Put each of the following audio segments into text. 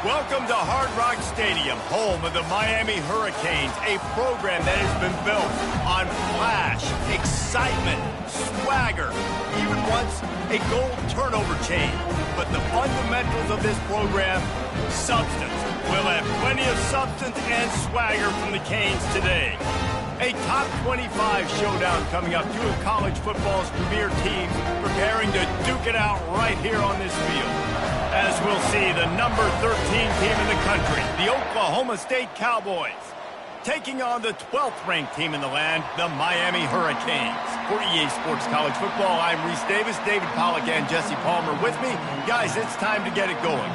Welcome to Hard Rock Stadium, home of the Miami Hurricanes, a program that has been built on flash, excitement, swagger, even once a gold turnover chain. But the fundamentals of this program, substance. We'll have plenty of substance and swagger from the Canes today. A top 25 showdown coming up, two of college football's premier teams preparing to duke it out right here on this field. As we'll see, the number 13 team in the country, the Oklahoma State Cowboys, taking on the 12th ranked team in the land, the Miami Hurricanes. For EA Sports College Football, I'm Reese Davis, David Pollack and Jesse Palmer with me. Guys, it's time to get it going.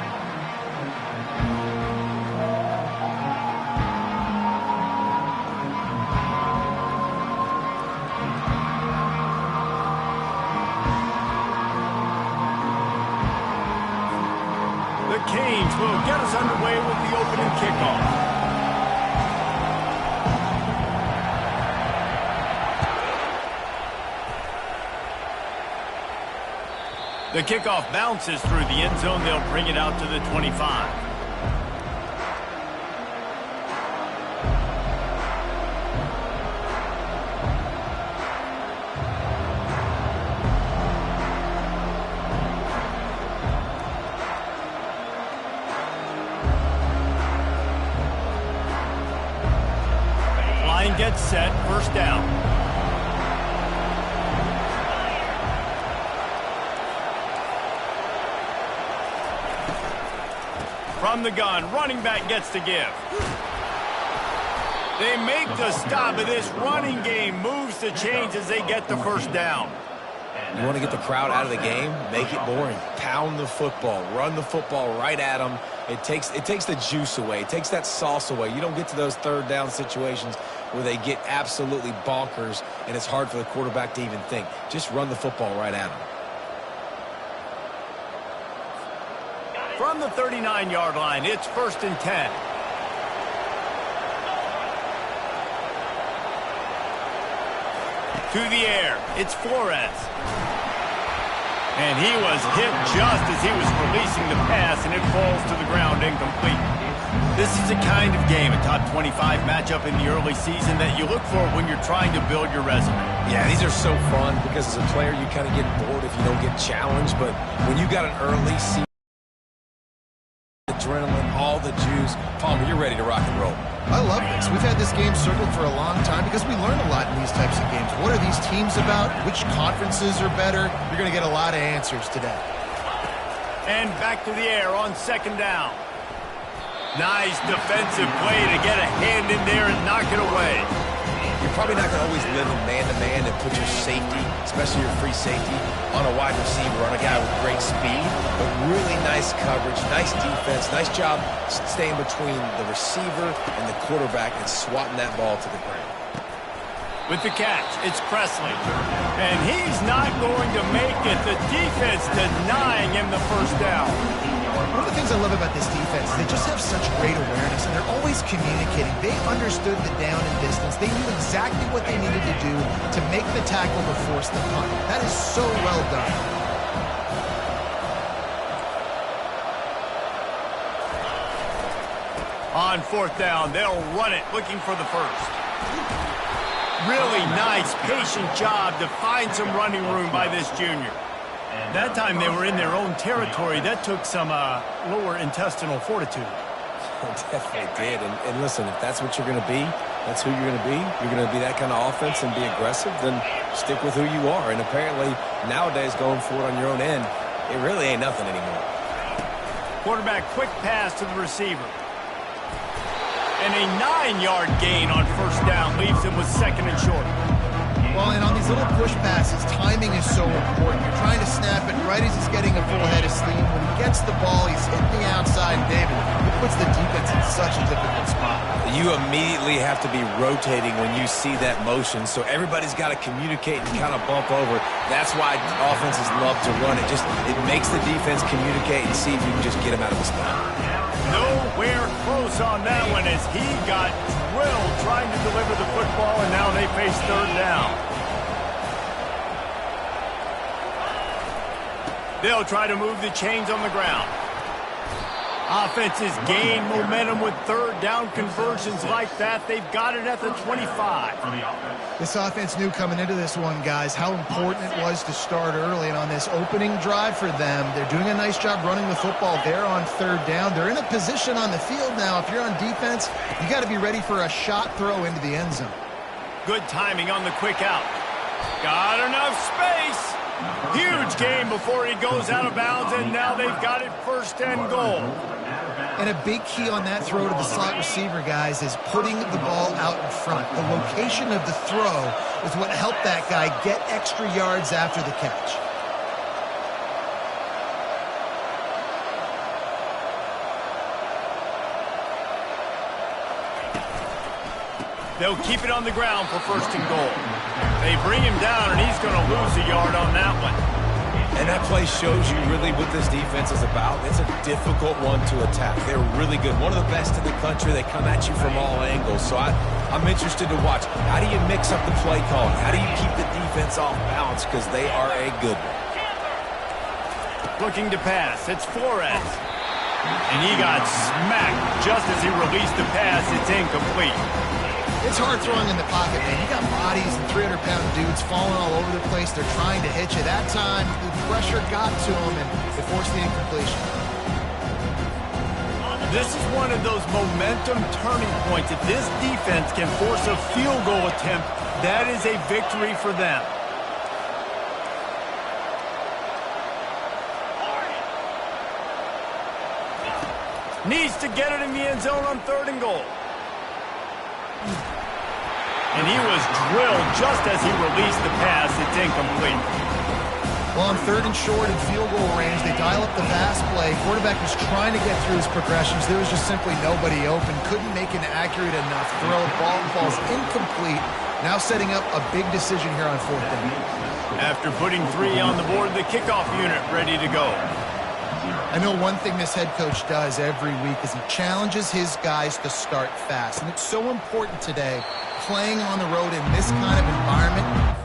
Canes will get us underway with the opening kickoff. The kickoff bounces through the end zone. They'll bring it out to the 25. Gets set, first down. From the gun, running back gets to give. They make the stop, but this running game moves the chains as they get the first down. You want to get the crowd out of the game? Make it boring. Pound the football. Run the football right at them. It takes the juice away. It takes that sauce away. You don't get to those third down situations where they get absolutely bonkers and it's hard for the quarterback to even think. Just run the football right at them. From the 39-yard line, it's 1st and 10. To the air, it's Flores. And he was hit just as he was releasing the pass, and it falls to the ground incomplete. This is the kind of game, a top 25 matchup in the early season, that you look for when you're trying to build your resume. Yeah, these are so fun because as a player, you kind of get bored if you don't get challenged. But when you got an early season, adrenaline, all the juice, Palmer, you're ready to rock and roll. I love this. We've had this game circled for a long time because we learn a lot in these types of games. What are these teams about? Which conferences are better? You're going to get a lot of answers today. And back to the air on 2nd down. Nice defensive play to get a hand in there and knock it away. You're probably not going to always live in man-to-man and put your safety, especially your free safety, on a wide receiver, on a guy with great speed, but really nice coverage, nice defense, nice job staying between the receiver and the quarterback and swatting that ball to the ground. With the catch, it's Presley. And he's not going to make it. The defense denying him the first down. One of the things I love about this defense is they just have such great awareness, and they're always communicating. They understood the down and distance. They knew exactly what they needed to do to make the tackle to force the punt. That is so well done. On 4th down, they'll run it, looking for the first. Really nice, patient job to find some running room by this junior. That time they were in their own territory. That took some lower intestinal fortitude. It definitely did. And listen, if that's what you're going to be, that's who you're going to be. You're going to be that kind of offense and be aggressive, then stick with who you are. And apparently, nowadays, going for it on your own end, it really ain't nothing anymore. Quarterback quick pass to the receiver. And a 9-yard gain on 1st down leaves him with 2nd and short. Well, and on these little push passes, timing is so important. You're trying to snap it right as he's getting a full head of steam. When he gets the ball, he's hitting the outside. David, it puts the defense in such a difficult spot. You immediately have to be rotating when you see that motion, so everybody's got to communicate and kind of bump over. That's why offenses love to run it. It makes the defense communicate and see if you can just get him out of the spot. Nowhere close on that one as he got drilled trying to deliver the football, and now they face 3rd down. They'll try to move the chains on the ground. Offenses gain momentum with third down conversions like that. They've got it at the 25. This offense knew coming into this one, guys, how important it was to start early. And on this opening drive for them, they're doing a nice job running the football. They're on third down. They're in a position on the field now. If you're on defense, you got to be ready for a shot throw into the end zone. Good timing on the quick out. Got enough space. Huge gain before he goes out of bounds, and now they've got it first and goal. And a big key on that throw to the slot receiver, guys, is putting the ball out in front. The location of the throw is what helped that guy get extra yards after the catch. They'll keep it on the ground for first and goal. They bring him down, and he's going to lose a yard on that one. And that play shows you really what this defense is about. It's a difficult one to attack. They're really good. One of the best in the country. They come at you from all angles. So I'm interested to watch. How do you mix up the play calling? How do you keep the defense off balance? Because they are a good one. Looking to pass. It's Flores. And he got smacked just as he released the pass. It's incomplete. It's hard throwing in the pocket, man. You got bodies and 300-pound dudes falling all over the place. They're trying to hit you. That time, the pressure got to them, and they forced the incompletion. This is one of those momentum turning points. If this defense can force a field goal attempt, that is a victory for them. Needs to get it in the end zone on third and goal. And he was drilled just as he released the pass. It's incomplete. Well, on third and short and field goal range, they dial up the pass play. Quarterback was trying to get through his progressions. There was just simply nobody open. Couldn't make an accurate enough throw. Ball falls incomplete. Now setting up a big decision here on fourth down. After putting 3 on the board, the kickoff unit ready to go. I know one thing this head coach does every week is he challenges his guys to start fast. And it's so important today, playing on the road in this kind of environment.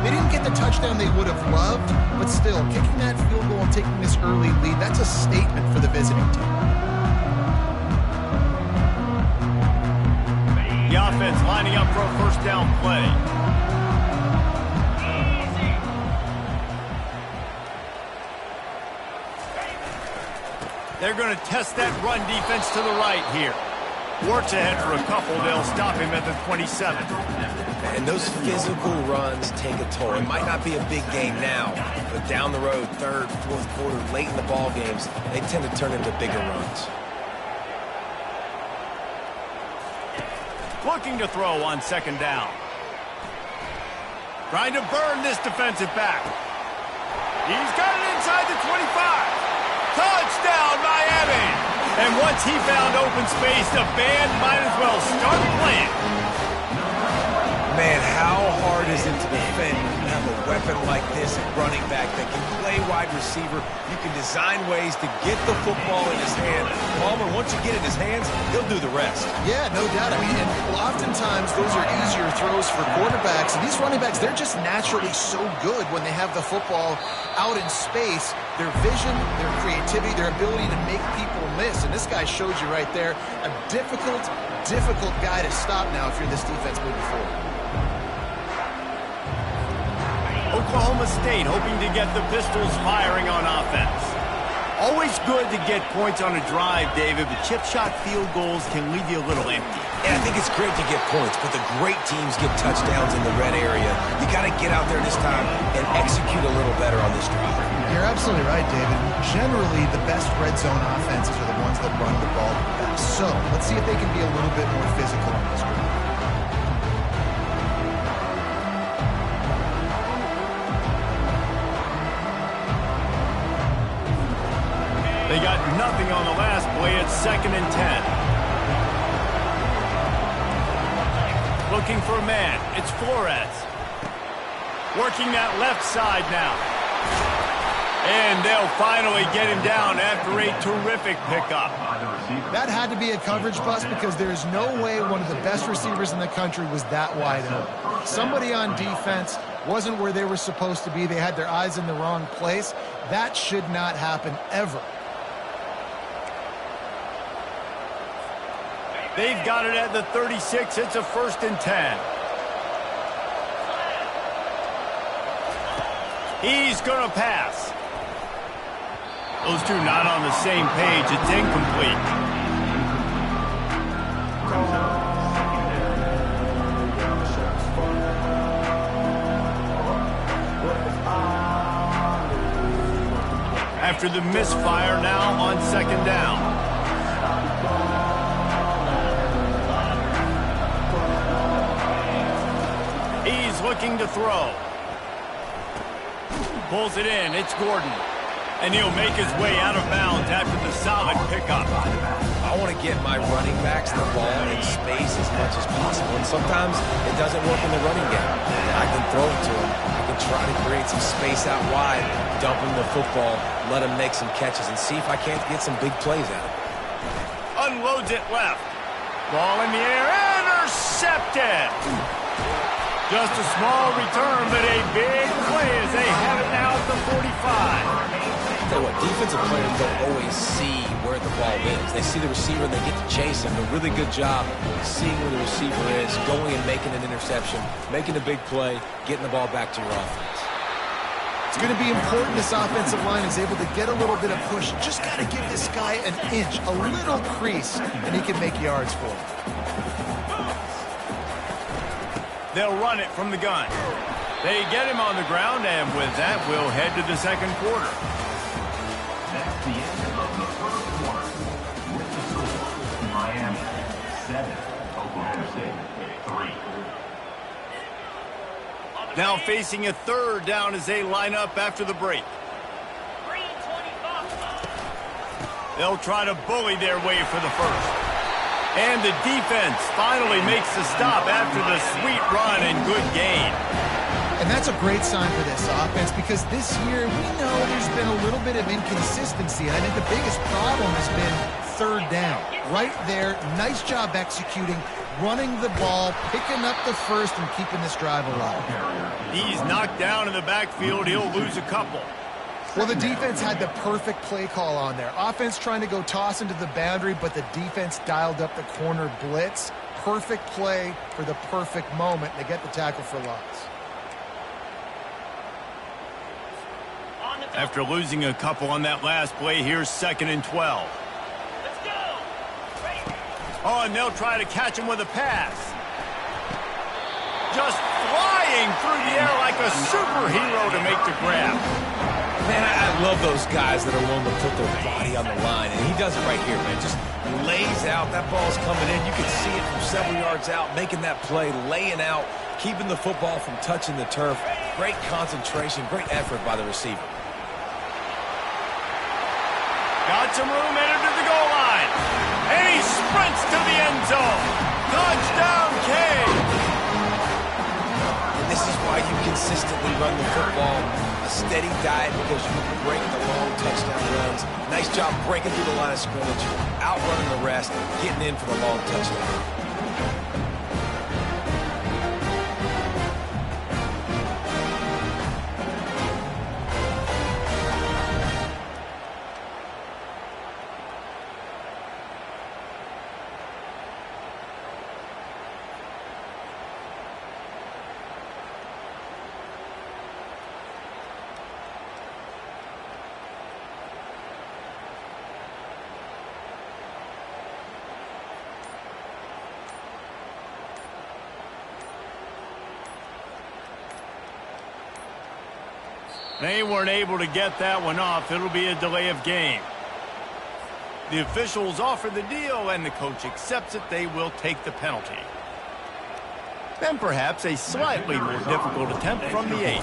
They didn't get the touchdown they would have loved, but still, kicking that field goal and taking this early lead, that's a statement for the visiting team. The offense lining up for a first down play. They're going to test that run defense to the right here. Works ahead for a couple. They'll stop him at the 27. And those physical runs take a toll. It might not be a big game now, but down the road, third, fourth quarter, late in the ball games, they tend to turn into bigger runs. Looking to throw on second down. Trying to burn this defensive back. He's got it inside the 25. Touchdown, Miami! And once he found open space, the band might as well start playing. Man, how hard is it to defend when you have a weapon like this at running back that can play wide receiver? You can design ways to get the football in his hand. Palmer, once you get it in his hands, he'll do the rest. Yeah, no doubt. I mean, and oftentimes those are easier throws for quarterbacks. And these running backs, they're just naturally so good when they have the football out in space. Their vision, their creativity, their ability to make people miss. And this guy showed you right there, a difficult guy to stop now if you're this defense moving forward. Oklahoma State hoping to get the Pistols firing on offense. Always good to get points on a drive, David, but chip shot field goals can leave you a little empty. Yeah, I think it's great to get points, but the great teams get touchdowns in the red area. You got to get out there this time and execute a little better on this drive. You're absolutely right, David. Generally, the best red zone offenses are the ones that run the ball the best. So, let's see if they can be a little bit more physical on this drive. They got nothing on the last play. It's 2nd and 10. Looking for a man. It's Flores. Working that left side now. And they'll finally get him down after a terrific pickup. That had to be a coverage bust because there is no way one of the best receivers in the country was that wide open. Somebody on defense wasn't where they were supposed to be. They had their eyes in the wrong place. That should not happen ever. They've got it at the 36. It's a 1st and 10. He's going to pass. Those two not on the same page. It's incomplete. After the misfire now on 2nd down. He's looking to throw. Pulls it in. It's Gordon. And he'll make his way out of bounds after the solid pickup. I want to get my running backs the ball in space as much as possible. And sometimes it doesn't work in the running game. I can throw it to him. I can try to create some space out wide, dump him the football, let him make some catches, and see if I can't get some big plays out of it. Unloads it left. Ball in the air. Intercepted. Just a small return, but a big play as they have it now at the 45. Tell you what, defensive players don't always see where the ball is. They see the receiver and they get to chase him. A really good job seeing where the receiver is, going and making an interception, making a big play, getting the ball back to your offense. It's going to be important this offensive line is able to get a little bit of push. Just got to give this guy an inch, a little crease, and he can make yards for him. They'll run it from the gun. They get him on the ground, and with that, we'll head to the 2nd quarter. That's the end of the 1st quarter. With the score, Miami 7, Oklahoma State 3. Now facing a 3rd down as they line up after the break. They'll try to bully their way for the 1st. And the defense finally makes the stop after the sweet run and good gain. And that's a great sign for this offense because this year we know there's been a little bit of inconsistency. And I think the biggest problem has been 3rd down. Right there, nice job executing, running the ball, picking up the 1st, and keeping this drive alive. He's knocked down in the backfield. He'll lose a couple. Well, the defense had the perfect play call on there. Offense trying to go toss into the boundary, but the defense dialed up the corner blitz. Perfect play for the perfect moment. They get the tackle for loss. After losing a couple on that last play, here's 2nd and 12. Let's go. Oh, and they'll try to catch him with a pass. Just flying through the air like a superhero to make the grab. Man, I love those guys that are willing to put their body on the line, and he does it right here, man. Just lays out. That ball's coming in. You can see it from several yards out, making that play, laying out, keeping the football from touching the turf. Great concentration, great effort by the receiver. Got some room, entered to the goal line. And he sprints to the end zone. Touchdown, Cade. And this is why you consistently run the football. A steady diet because you can break the long touchdown runs. Nice job breaking through the line of scrimmage, outrunning the rest, getting in for the long touchdown. They weren't able to get that one off. It'll be a delay of game. The officials offer the deal, and the coach accepts it. They will take the penalty. Then perhaps a slightly more difficult attempt from the 8.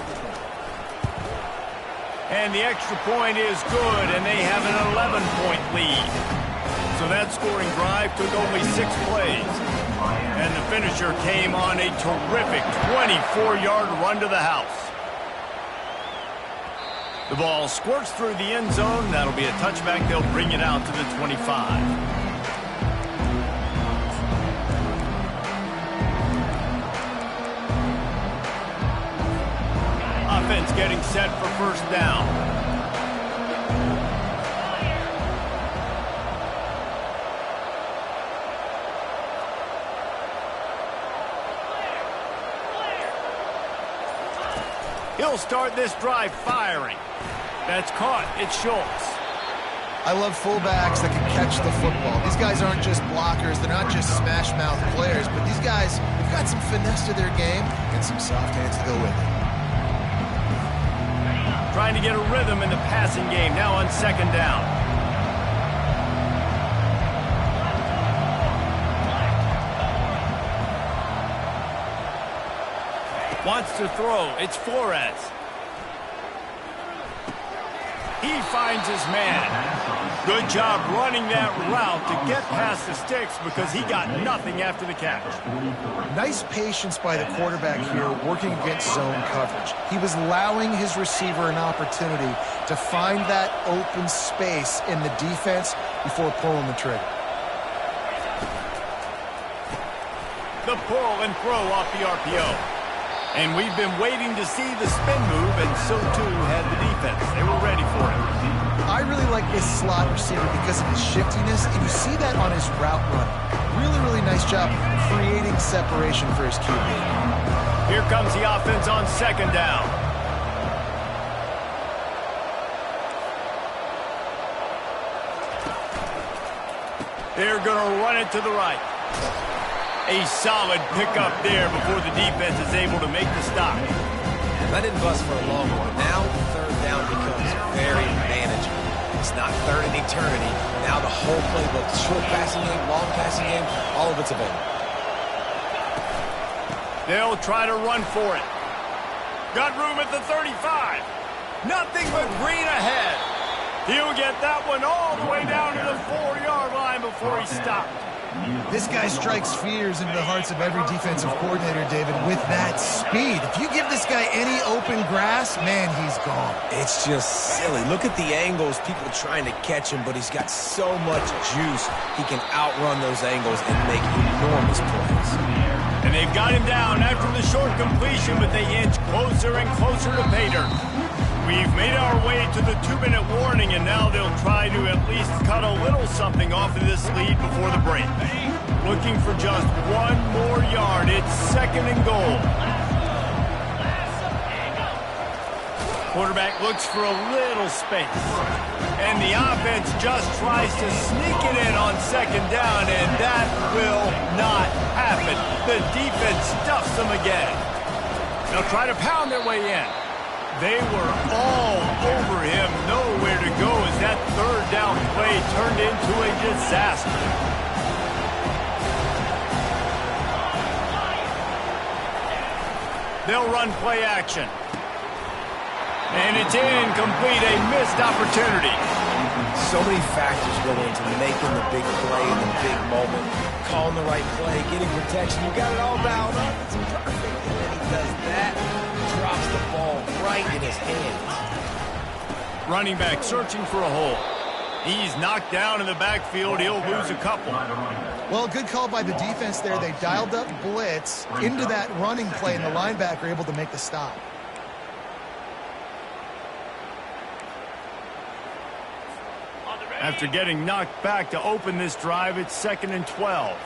And the extra point is good, and they have an 11-point lead. So that scoring drive took only 6 plays. And the finisher came on a terrific 24-yard run to the house. The ball squirts through the end zone. That'll be a touchback. They'll bring it out to the 25. Offense getting set for first down. He'll start this drive firing. That's caught. It's Schultz. I love fullbacks that can catch the football. These guys aren't just blockers. They're not just smash-mouth players, but these guys have got some finesse to their game and some soft hands to go with it. Trying to get a rhythm in the passing game now on second down. Wants to throw. It's Flores. He finds his man. Good job running that route to get past the sticks because he got nothing after the catch. Nice patience by the quarterback here working against zone coverage. He was allowing his receiver an opportunity to find that open space in the defense before pulling the trigger. The pull and throw off the RPO. And we've been waiting to see the spin move, and so too had the defense. They were ready for it. I really like this slot receiver because of his shiftiness, and you see that on his route running. Really nice job creating separation for his QB. Here comes the offense on second down. They're going to run it to the right. A solid pickup there before the defense is able to make the stop. That didn't bust for a long one. Now third down becomes very manageable. It's not third in eternity. Now the whole playbook, short passing game, long passing game, all of it's available. They'll try to run for it. Got room at the 35. Nothing but green ahead. He'll get that one all the way down to the 4-yard line before he stopped. This guy strikes fears into the hearts of every defensive coordinator, David, with that speed. If you give this guy any open grass, man, he's gone. It's just silly. Look at the angles, people trying to catch him, but he's got so much juice. He can outrun those angles and make enormous plays. And they've got him down after the short completion, but they inch closer and closer to pay dirt. We've made our way to the 2-minute warning, and now they'll try to at least cut a little something off of this lead before the break. Looking for just one more yard. It's second and goal. Quarterback looks for a little space. And the offense just tries to sneak it in on second down, and that will not happen. The defense stuffs them again. They'll try to pound their way in. They were all over him, nowhere to go as that third down play turned into a disaster. They'll run play action. And it's incomplete, a missed opportunity. So many factors go into making the big play in the big moment. Calling the right play, getting protection. You got it all dialed up. It's perfect. And then he does that. Drops the ball right in his hands. Running back searching for a hole. He's knocked down in the backfield. He'll lose a couple. Well, good call by the defense there. They dialed up blitz into that running play, and the linebacker able to make the stop. After getting knocked back to open this drive, it's second and 12.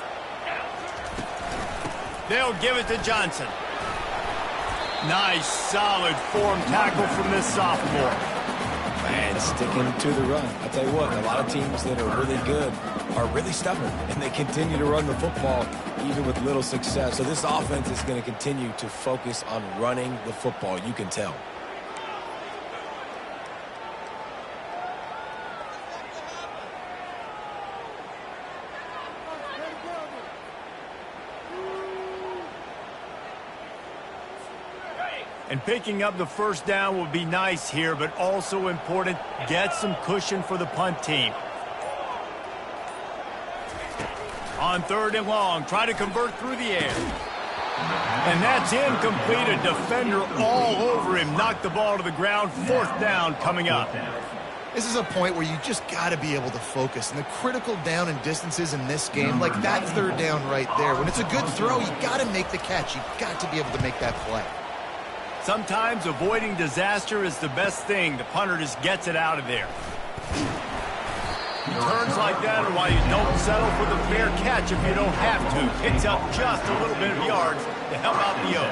They'll give it to Johnson. Nice, solid form tackle from this sophomore. And sticking to the run. I tell you what, a lot of teams that are really good are really stubborn, and they continue to run the football even with little success. So this offense is going to continue to focus on running the football. You can tell. And picking up the first down will be nice here, but also important, get some cushion for the punt team. On 3rd and long, try to convert through the air. And that's incomplete. A defender all over him. Knocked the ball to the ground. 4th down coming up. This is a point where you just got to be able to focus. And the critical down and distances in this game, like that 3rd down right there, when it's a good throw, you got to make the catch. You got to be able to make that play. Sometimes avoiding disaster is the best thing. The punter just gets it out of there. Turns like that are why you don't settle for the fair catch if you don't have to. Picks up just a little bit of yards to help out the O.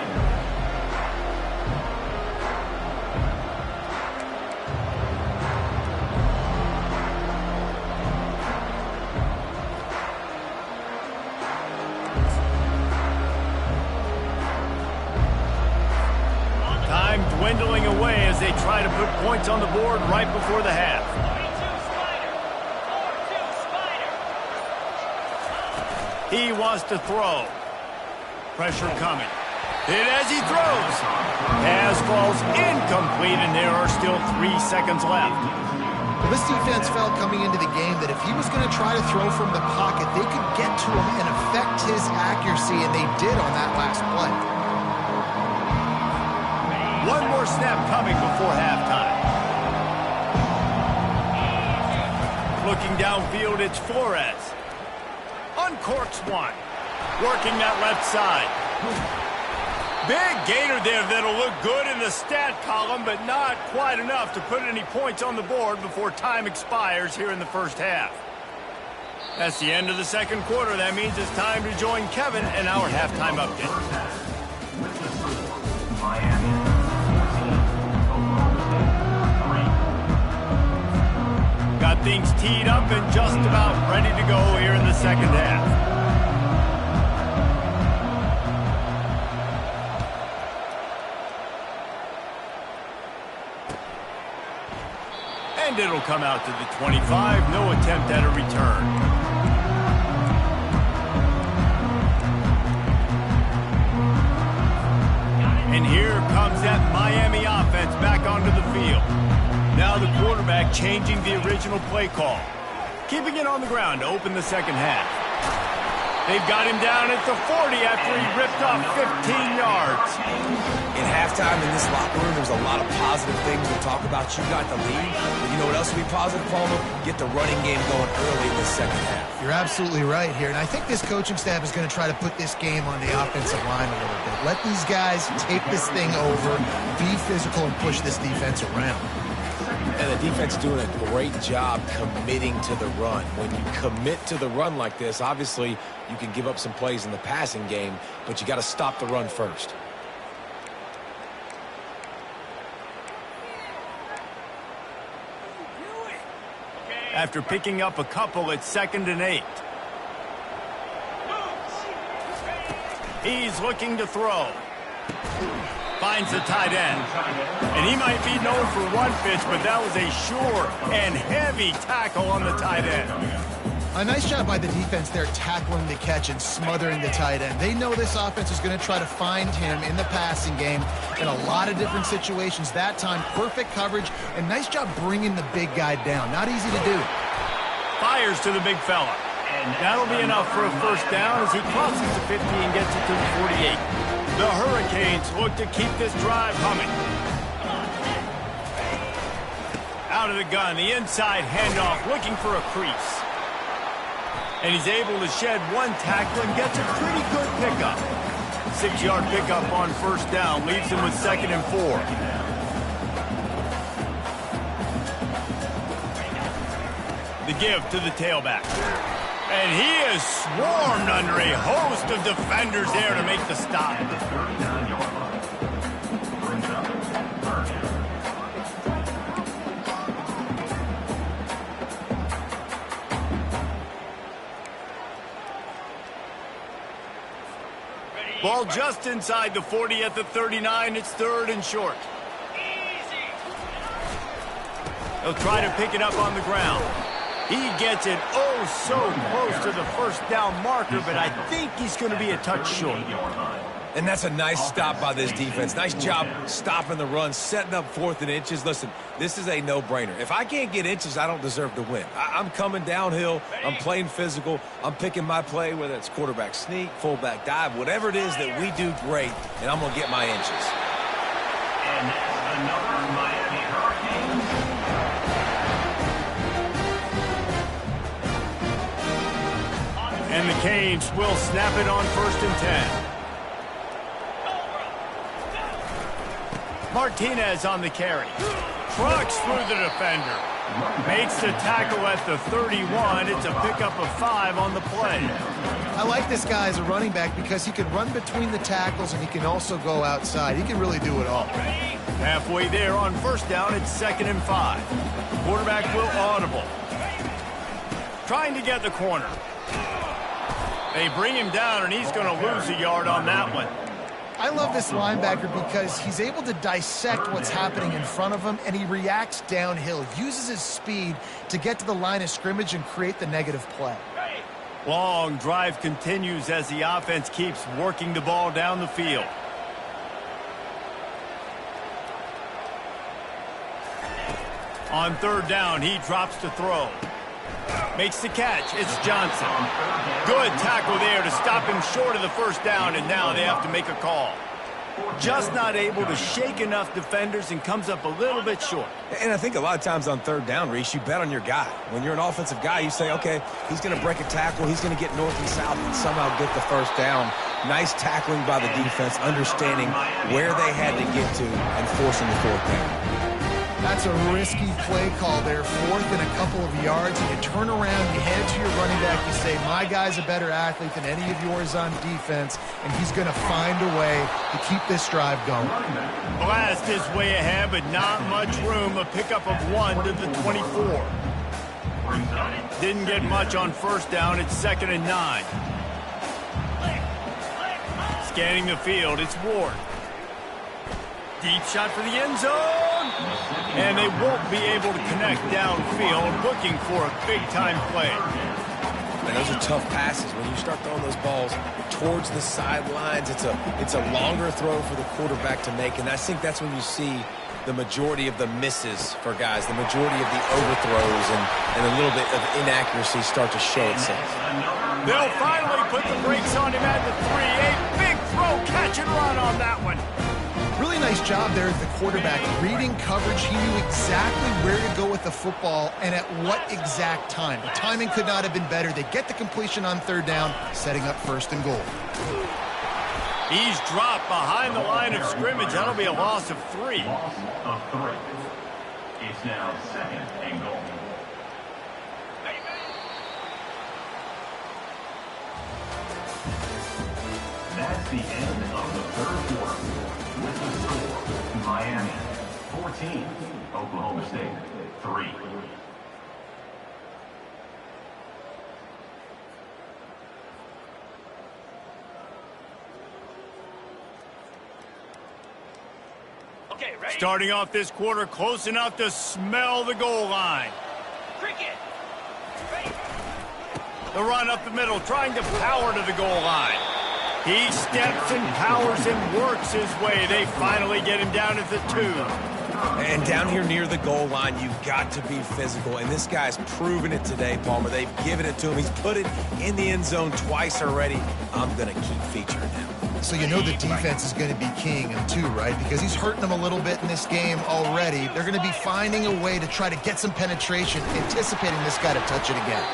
Time dwindling away as they try to put points on the board right before the half. He wants to throw. Pressure coming. Hit as he throws. Pass falls incomplete, and there are still 3 seconds left. Well, this defense felt coming into the game that if he was going to try to throw from the pocket, they could get to him and affect his accuracy, and they did on that last play. One more snap coming before halftime. Looking downfield, it's Flores. Uncorks one. Working that left side. Big gainer there that'll look good in the stat column, but not quite enough to put any points on the board before time expires here in the first half. That's the end of the second quarter. That means it's time to join Kevin in our halftime update. Miami. Got things teed up and just about ready to go here in the second half. And it'll come out to the 25. No attempt at a return. And here comes that Miami offense back onto the field. Now the quarterback changing the original play call. Keeping it on the ground to open the second half. They've got him down at the 40 after he ripped off 15 yards. In halftime in this locker room, there's a lot of positive things to talk about. You got the lead, but you know what else will be positive, Palmer? Get the running game going early in the second half. You're absolutely right here, and I think this coaching staff is going to try to put this game on the offensive line a little bit. Let these guys take this thing over, be physical, and push this defense around. And the defense is doing a great job committing to the run. When you commit to the run like this, obviously you can give up some plays in the passing game, but you got to stop the run first. After picking up a couple, it's 2nd and 8. He's looking to throw. Finds the tight end. And he might be known for run fits, but that was a sure and heavy tackle on the tight end. A nice job by the defense there tackling the catch and smothering the tight end. They know this offense is going to try to find him in the passing game in a lot of different situations. That time, perfect coverage, and nice job bringing the big guy down. Not easy to do. Fires to the big fella. And that'll be enough for a first down as he crosses the 50 and gets it to the 48. The Hurricanes look to keep this drive humming. Out of the gun, the inside handoff, looking for a crease. And he's able to shed one tackle and gets a pretty good pickup. 6-yard pickup on first down, leaves him with 2nd and 4. The give to the tailback. And he is swarmed under a host of defenders there to make the stop. Ball just inside the 40 at the 39. It's 3rd and short. They'll try to pick it up on the ground. He gets it oh so close to the first down marker, but I think he's going to be a touch short. And that's a nice stop by this defense. Nice job stopping the run, setting up 4th and inches. Listen, this is a no-brainer. If I can't get inches, I don't deserve to win. I'm coming downhill. I'm playing physical. I'm picking my play, whether it's quarterback sneak, fullback dive, whatever it is that we do great, and I'm going to get my inches. And that's another Miami Hurricanes. And the Canes will snap it on 1st and 10. Martinez on the carry. Trucks through the defender. Makes the tackle at the 31. It's a pickup of 5 on the play. I like this guy as a running back because he can run between the tackles and he can also go outside. He can really do it all. Halfway there on 1st down, it's 2nd and 5. Quarterback will audible. Trying to get the corner. They bring him down, and he's going to lose a yard on that one. I love this linebacker because he's able to dissect what's happening in front of him, and he reacts downhill, uses his speed to get to the line of scrimmage and create the negative play. Long drive continues as the offense keeps working the ball down the field. On 3rd down, he drops to throw. Makes the catch. It's Johnson. Good tackle there to stop him short of the 1st down, and now they have to make a call. Just not able to shake enough defenders and comes up a little bit short. And I think a lot of times on 3rd down, Reese, you bet on your guy. When you're an offensive guy, you say, okay, he's going to break a tackle, he's going to get north and south and somehow get the 1st down. Nice tackling by the defense, understanding where they had to get to and forcing the 4th down. That's a risky play call there, 4th and a couple of yards, and you turn around, you hand it to your running back, you say, my guy's a better athlete than any of yours on defense, and he's going to find a way to keep this drive going. Blast his way ahead, but not much room. A pickup of 1 to the 24. Didn't get much on 1st down. It's 2nd and 9. Scanning the field, it's Ward. Deep shot for the end zone. And they won't be able to connect downfield, looking for a big-time play. And those are tough passes. When you start throwing those balls towards the sidelines, it's a longer throw for the quarterback to make. And I think that's when you see the majority of the misses for guys, the majority of the overthrows and a little bit of inaccuracy start to show itself. They'll finally put the brakes on him at the 3. A big throw, catch and run on that one. Really nice job there at the quarterback. Reading coverage, he knew exactly where to go with the football and at what exact time. The timing could not have been better. They get the completion on 3rd down, setting up 1st and goal. He's dropped behind the line of scrimmage. That'll be a loss of 3. Loss of 3. It's now 2nd and goal. That's the end of the 3rd quarter. With the score, Miami 14, Oklahoma State 3. Okay, ready? Starting off this quarter, close enough to smell the goal line. Cricket. The run up the middle, trying to power to the goal line. He steps and powers and works his way. They finally get him down at the 2. And down here near the goal line, you've got to be physical. And this guy's proven it today, Palmer. They've given it to him. He's put it in the end zone twice already. I'm going to keep featuring him. So you know the defense is going to be keying him too, right? Because he's hurting them a little bit in this game already. They're going to be finding a way to try to get some penetration, anticipating this guy to touch it again.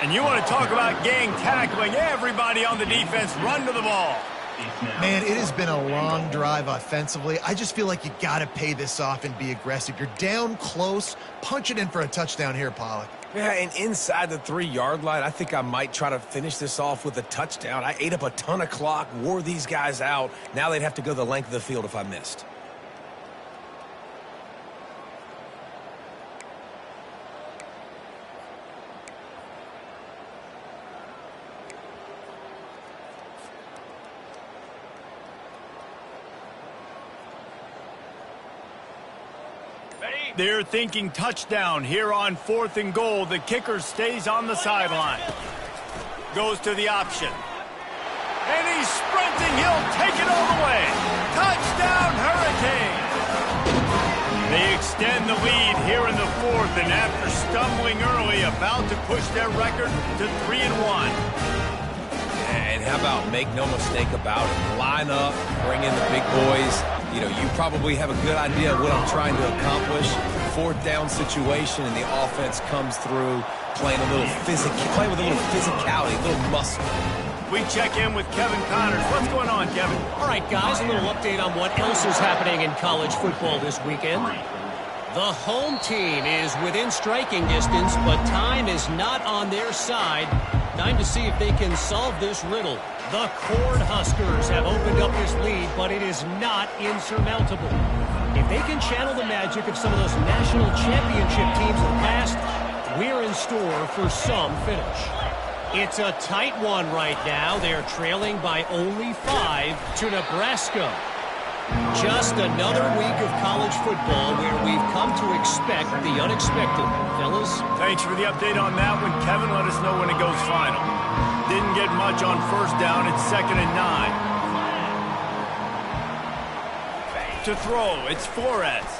And you want to talk about gang tackling. Everybody on the defense run to the ball. Man, it has been a long drive offensively. I just feel like you got to pay this off and be aggressive. You're down close. Punch it in for a touchdown here, Pollock. Yeah, and inside the 3-yard line, I think I might try to finish this off with a touchdown. I ate up a ton of clock, wore these guys out. Now they'd have to go the length of the field if I missed. They're thinking touchdown here on 4th and goal. The kicker stays on the sideline. Goes to the option. And he's sprinting. He'll take it all the way. Touchdown, Hurricane. They extend the lead here in the fourth, and after stumbling early, about to push their record to 3-1. And how about make no mistake about it? Line up, bring in the big boys. You know, you probably have a good idea of what I'm trying to accomplish. Fourth down situation, and the offense comes through playing with a little physicality, a little muscle. We check in with Kevin Connors. What's going on, Kevin? All right, guys, a little update on what else is happening in college football this weekend. The home team is within striking distance, but time is not on their side. Time to see if they can solve this riddle. The Cornhuskers have opened up this lead, but it is not insurmountable. If they can channel the magic of some of those national championship teams in the past, we're in store for some finish. It's a tight one right now. They're trailing by only 5 to Nebraska. Just another week of college football where we've come to expect the unexpected. Fellas? Thanks for the update on that one, Kevin. Let us know when it goes final. Didn't get much on first down. It's 2nd and 9. To throw, it's Flores.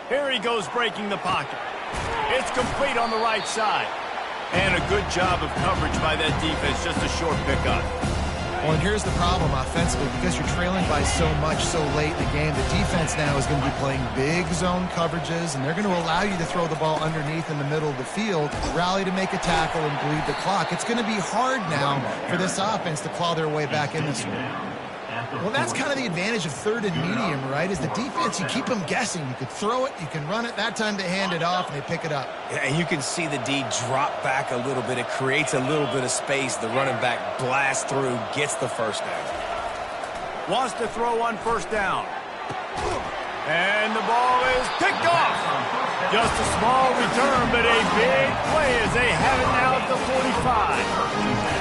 Here he goes breaking the pocket. It's complete on the right side. And a good job of coverage by that defense. Just a short pickup. Well, and here's the problem offensively. Because you're trailing by so much so late in the game, the defense now is going to be playing big zone coverages, and they're going to allow you to throw the ball underneath in the middle of the field, rally to make a tackle, and bleed the clock. It's going to be hard now for this offense to claw their way back in this one. Well, that's kind of the advantage of third and medium, right? Is the defense, you keep them guessing. You could throw it, you can run it. That time they hand it off, and they pick it up. Yeah, and you can see the D drop back a little bit. It creates a little bit of space. The running back blasts through, gets the first down. Wants to throw on first down. And the ball is picked off. Just a small return, but a big play as they have it now at the 45.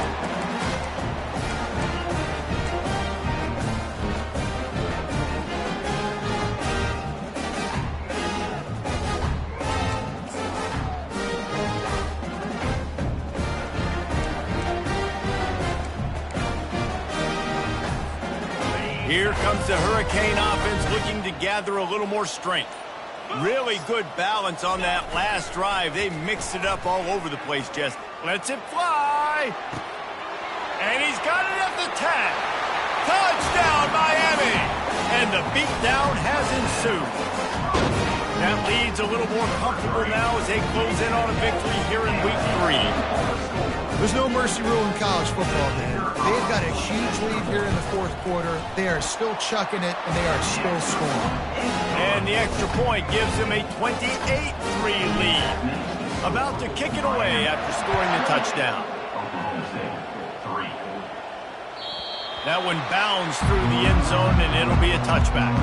Here comes the Hurricane offense looking to gather a little more strength. Really good balance on that last drive. They mixed it up all over the place, Jess. Lets it fly. And he's got it at the 10. Touchdown, Miami. And the beatdown has ensued. That lead's a little more comfortable now as they close in on a victory here in week 3. There's no mercy rule in college football, man. They've got a huge lead here in the fourth quarter. They are still chucking it, and they are still scoring. And the extra point gives them a 28-3 lead. About to kick it away after scoring the touchdown. That one bounds through the end zone, and it'll be a touchback.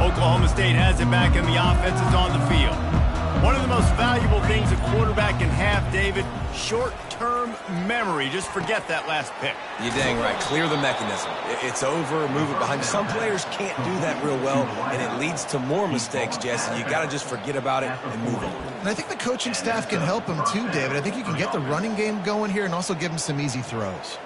Oklahoma State has it back, and the offense is on the field. One of the most valuable things a quarterback can have, David, short-term memory. Just forget that last pick. You're dang right. Clear the mechanism. It's over, move it behind. Some players can't do that real well, and it leads to more mistakes, Jesse. You got to just forget about it and move on. And I think the coaching staff can help him too, David. I think you can get the running game going here and also give him some easy throws.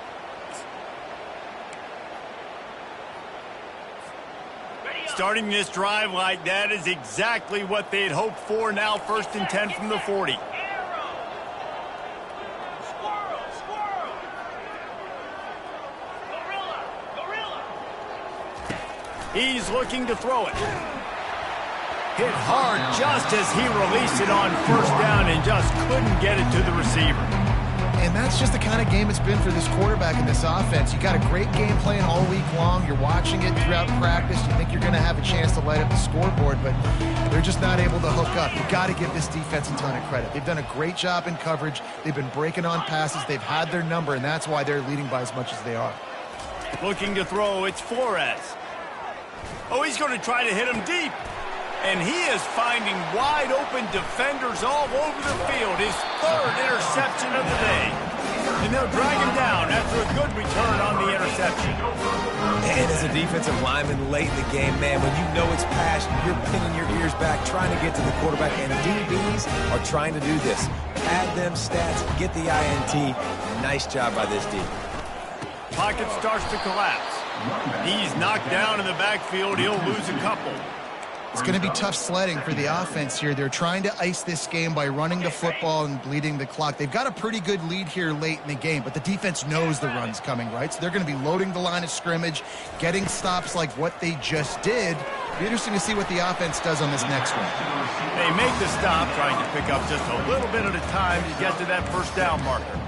Starting this drive like that is exactly what they'd hoped for. Now 1st and 10 from the 40. He's looking to throw it. Hit hard just as he released it on first down and just couldn't get it to the receiver. And that's just the kind of game it's been for this quarterback in this offense. You got a great game plan all week long. You're watching it throughout practice. You think you're going to have a chance to light up the scoreboard, but they're just not able to hook up. You got to give this defense a ton of credit. They've done a great job in coverage. They've been breaking on passes. They've had their number, and that's why they're leading by as much as they are. Looking to throw, it's Flores. Oh, he's going to try to hit him deep. And he is finding wide-open defenders all over the field. His third interception of the day. And they'll drag him down after a good return on the interception. And as a defensive lineman late in the game, man, when you know it's past, you're pinning your ears back, trying to get to the quarterback. And DBs are trying to do this. Pad them stats, get the INT. Nice job by this D. Pocket starts to collapse. He's knocked down in the backfield. He'll lose a couple. It's going to be tough sledding for the offense here. They're trying to ice this game by running the football and bleeding the clock. They've got a pretty good lead here late in the game, but the defense knows the run's coming, right? So they're going to be loading the line of scrimmage, getting stops like what they just did. It'll be interesting to see what the offense does on this next one. They make the stop, trying to pick up just a little bit at a time to get to that first down marker.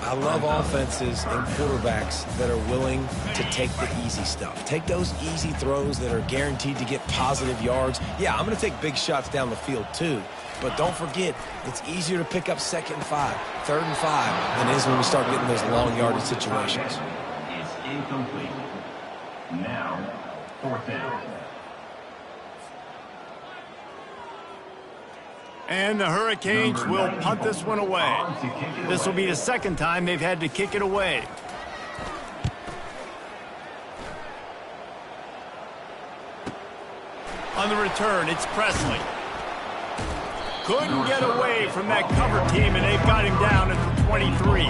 I love offenses and quarterbacks that are willing to take the easy stuff. Take those easy throws that are guaranteed to get positive yards. Yeah, I'm going to take big shots down the field too. But don't forget, it's easier to pick up 2nd and 5, 3rd and 5 than it is when we start getting those long yardage situations. Is incomplete. Now, 4th down. And the Hurricanes will punt this one away. This will be the second time they've had to kick it away. On the return, it's Presley. Couldn't get away from that cover team, and they've got him down at the 23.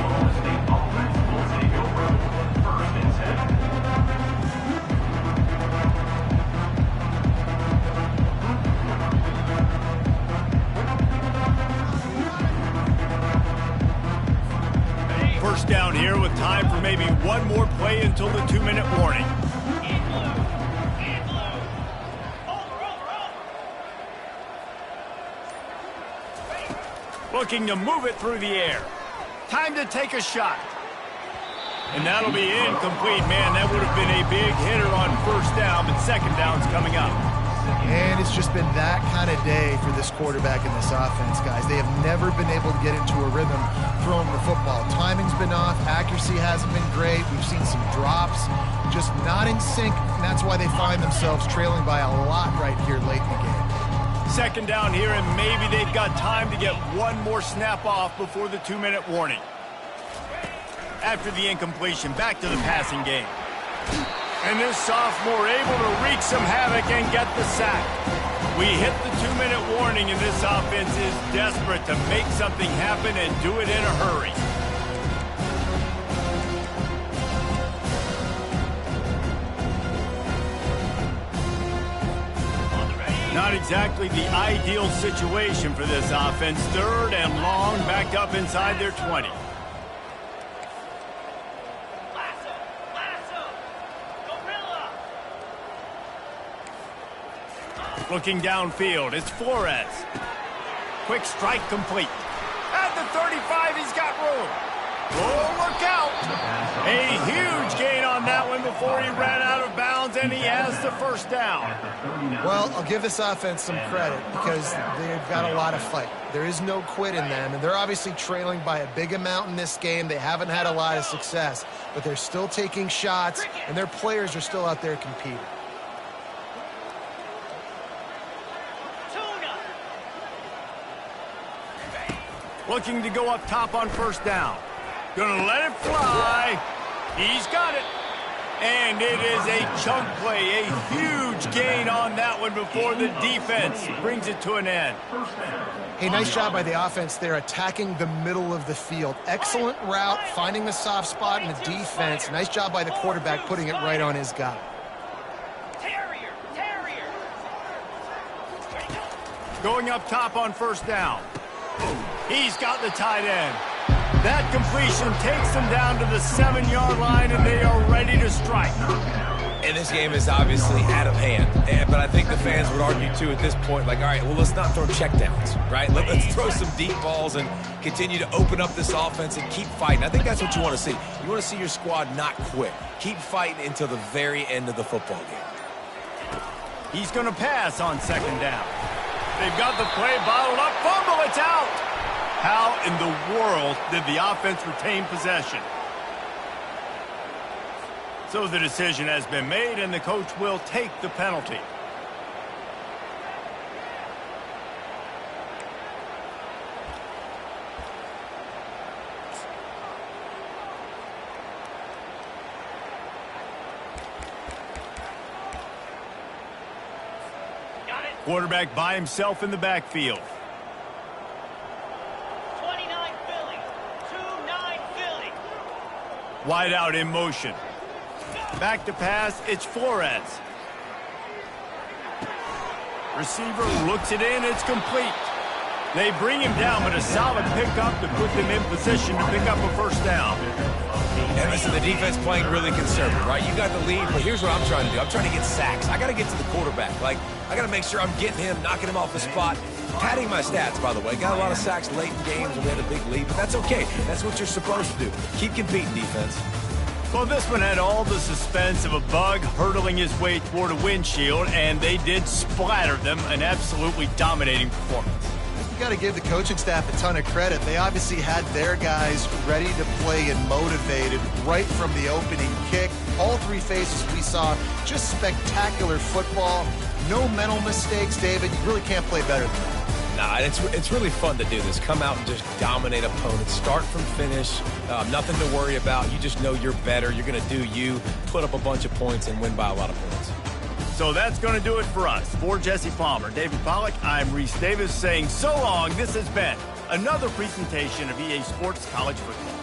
First down here with time for maybe one more play until the 2-minute warning. Looking to move it through the air. Time to take a shot. And that'll be incomplete. Man, that would have been a big hitter on first down, but second down's coming up. And it's just been that kind of day for this quarterback and this offense, guys. They have never been able to get into a rhythm throwing the football. Timing's been off. Accuracy hasn't been great. We've seen some drops. Just not in sync, and that's why they find themselves trailing by a lot right here late in the game. Second down here, and maybe they've got time to get one more snap off before the 2-minute warning. After the incompletion, back to the passing game. And this sophomore able to wreak some havoc and get the sack. We hit the 2-minute warning, and this offense is desperate to make something happen and do it in a hurry. Not exactly the ideal situation for this offense. 3rd and long, backed up inside their 20. Looking downfield, it's Flores. Quick strike complete. At the 35, he's got room. Oh, look out. A huge gain on that one before he ran out of bounds, and he has the first down. Well, I'll give this offense some credit because they've got a lot of fight. There is no quit in them, and they're obviously trailing by a big amount in this game. They haven't had a lot of success, but they're still taking shots, and their players are still out there competing. Looking to go up top on first down. Gonna let it fly. He's got it. And it is a chunk play, a huge gain on that one before the defense brings it to an end. Hey, nice job by the offense there, attacking the middle of the field. Excellent route, finding the soft spot in the defense. Nice job by the quarterback putting it right on his guy. Going up top on first down. He's got the tight end. That completion takes them down to the 7-yard line, and they are ready to strike. And this game is obviously out of hand. But I think the fans would argue, too, at this point, like, all right, well, let's not throw checkdowns, right? Let's throw some deep balls and continue to open up this offense and keep fighting. I think that's what you want to see. You want to see your squad not quit. Keep fighting until the very end of the football game. He's going to pass on second down. They've got the play bottled up. Fumble, it's out. How in the world did the offense retain possession? So the decision has been made, and the coach will take the penalty. Quarterback by himself in the backfield. 29 Philly. 2-9 Philly. Wide out in motion. Back to pass, it's Flores. Receiver looks it in, it's complete. They bring him down, but a solid pickup to put them in position to pick up a first down. And listen, the defense playing really conservative, right? You got the lead, but here's what I'm trying to do. I'm trying to get sacks. I got to get to the quarterback. Like, I got to make sure I'm getting him, knocking him off the spot. Padding my stats, by the way. Got a lot of sacks late in games when we had a big lead, but that's okay. That's what you're supposed to do. Keep competing, defense. Well, this one had all the suspense of a bug hurtling his way toward a windshield, and they did splatter them. An absolutely dominating performance. You got to give the coaching staff a ton of credit. They obviously had their guys ready to play and motivated right from the opening kick. All three phases we saw, just spectacular football. No mental mistakes, David. You really can't play better than that. Nah, it's really fun to do this. Come out and just dominate opponents. Start from finish. Nothing to worry about. You just know you're better. You're going to do you, put up a bunch of points, and win by a lot of points. So that's going to do it for us. For Jesse Palmer, David Pollack, I'm Reese Davis saying so long. This has been another presentation of EA Sports College Football.